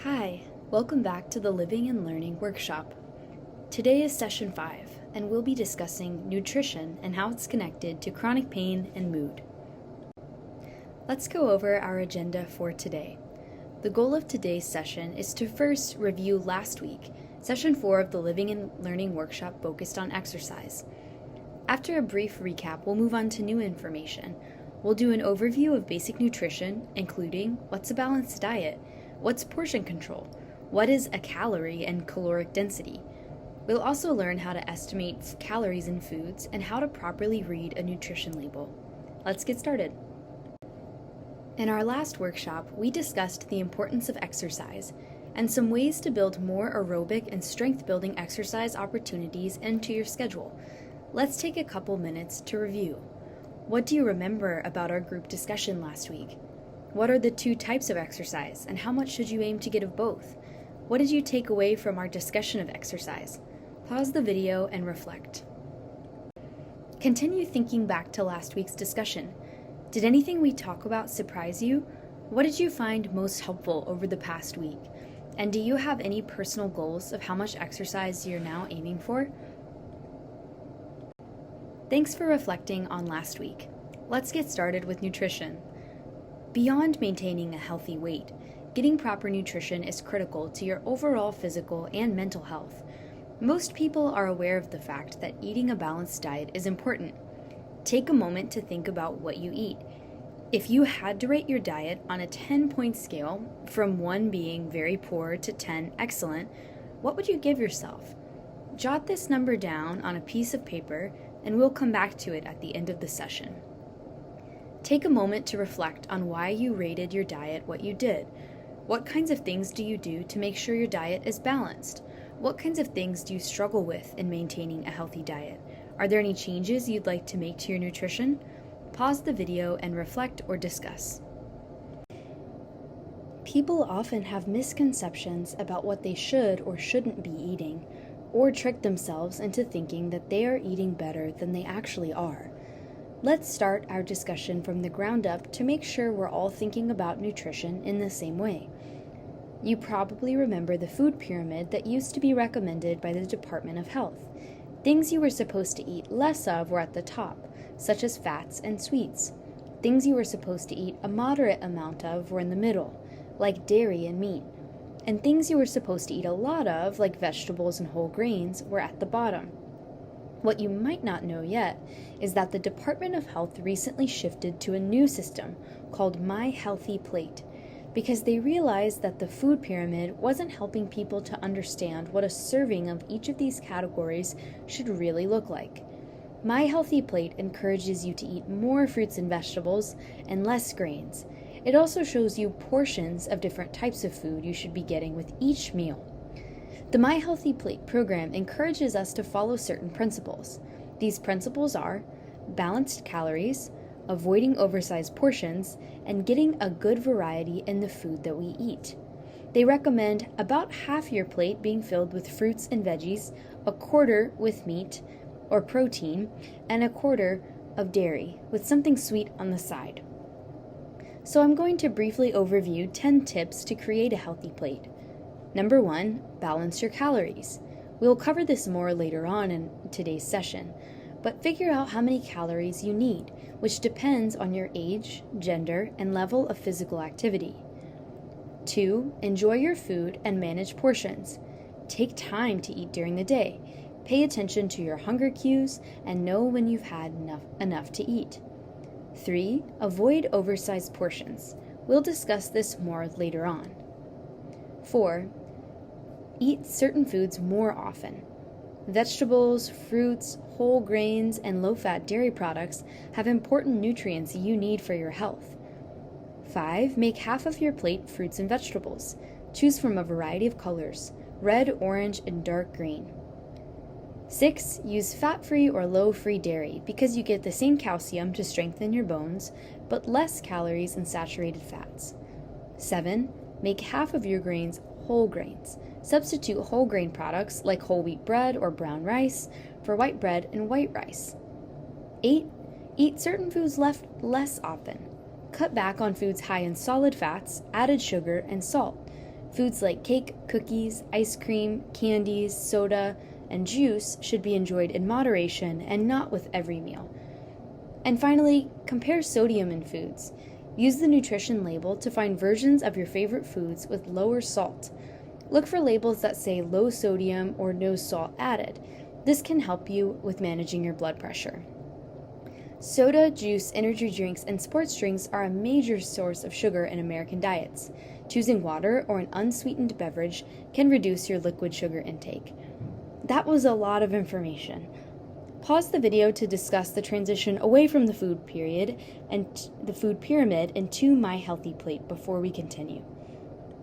Hi, welcome back to the Living and Learning Workshop. Today is session 5, and we'll be discussing nutrition and how it's connected to chronic pain and mood. Let's go over our agenda for today. The goal of today's session is to first review last week, session 4 of the Living and Learning Workshop focused on exercise. After a brief recap, we'll move on to new information. We'll do an overview of basic nutrition, including what's a balanced diet, what's portion control, what is a calorie and caloric density. We'll also learn how to estimate calories in foods and how to properly read a nutrition label. Let's get started. In our last workshop, we discussed the importance of exercise and some ways to build more aerobic and strength-building exercise opportunities into your schedule. Let's take a couple minutes to review. What do you remember about our group discussion last week? What are the two types of exercise, and how much should you aim to get of both? What did you take away from our discussion of exercise? Pause the video and reflect. Continue thinking back to last week's discussion. Did anything we talk about surprise you? What did you find most helpful over the past week? And do you have any personal goals of how much exercise you're now aiming for? Thanks for reflecting on last week. Let's get started with nutrition. Beyond maintaining a healthy weight, getting proper nutrition is critical to your overall physical and mental health. Most people are aware of the fact that eating a balanced diet is important. Take a moment to think about what you eat. If you had to rate your diet on a 10-point scale, from 1 being very poor to 10 excellent, what would you give yourself? Jot this number down on a piece of paper, and we'll come back to it at the end of the session. Take a moment to reflect on why you rated your diet what you did. What kinds of things do you do to make sure your diet is balanced? What kinds of things do you struggle with in maintaining a healthy diet? Are there any changes you'd like to make to your nutrition? Pause the video and reflect or discuss. People often have misconceptions about what they should or shouldn't be eating, or trick themselves into thinking that they are eating better than they actually are. Let's start our discussion from the ground up to make sure we're all thinking about nutrition in the same way. You probably remember the food pyramid that used to be recommended by the Department of Health. Things you were supposed to eat less of were at the top, such as fats and sweets. Things you were supposed to eat a moderate amount of were in the middle, like dairy and meat. And things you were supposed to eat a lot of, like vegetables and whole grains, were at the bottom. What you might not know yet is that the Department of Health recently shifted to a new system called My Healthy Plate, because they realized that the food pyramid wasn't helping people to understand what a serving of each of these categories should really look like. My Healthy Plate encourages you to eat more fruits and vegetables and less grains. It also shows you portions of different types of food you should be getting with each meal. The My Healthy Plate program encourages us to follow certain principles. These principles are balanced calories, avoiding oversized portions, and getting a good variety in the food that we eat. They recommend about half your plate being filled with fruits and veggies, a quarter with meat or protein, and a quarter of dairy, with something sweet on the side. So I'm going to briefly overview 10 tips to create a healthy plate. Number 1, balance your calories. We'll cover this more later on in today's session, but figure out how many calories you need, which depends on your age, gender, and level of physical activity. 2, enjoy your food and manage portions. Take time to eat during the day. Pay attention to your hunger cues and know when you've had enough to eat. 3, avoid oversized portions. We'll discuss this more later on. 4, eat certain foods more often. Vegetables, fruits, whole grains, and low-fat dairy products have important nutrients you need for your health. 5, make half of your plate fruits and vegetables. Choose from a variety of colors, red, orange, and dark green. 6, use fat-free or low-free dairy because you get the same calcium to strengthen your bones, but less calories and saturated fats. 7, make half of your grains whole grains. Substitute whole grain products like whole wheat bread or brown rice for white bread and white rice. 8, eat certain foods less often. Cut back on foods high in solid fats, added sugar, and salt. Foods like cake, cookies, ice cream, candies, soda, and juice should be enjoyed in moderation and not with every meal. And finally, compare sodium in foods. Use the nutrition label to find versions of your favorite foods with lower salt. Look for labels that say low sodium or no salt added. This can help you with managing your blood pressure. Soda, juice, energy drinks, and sports drinks are a major source of sugar in American diets. Choosing water or an unsweetened beverage can reduce your liquid sugar intake. That was a lot of information. Pause the video to discuss the transition away from the food pyramid and to My Healthy Plate before we continue.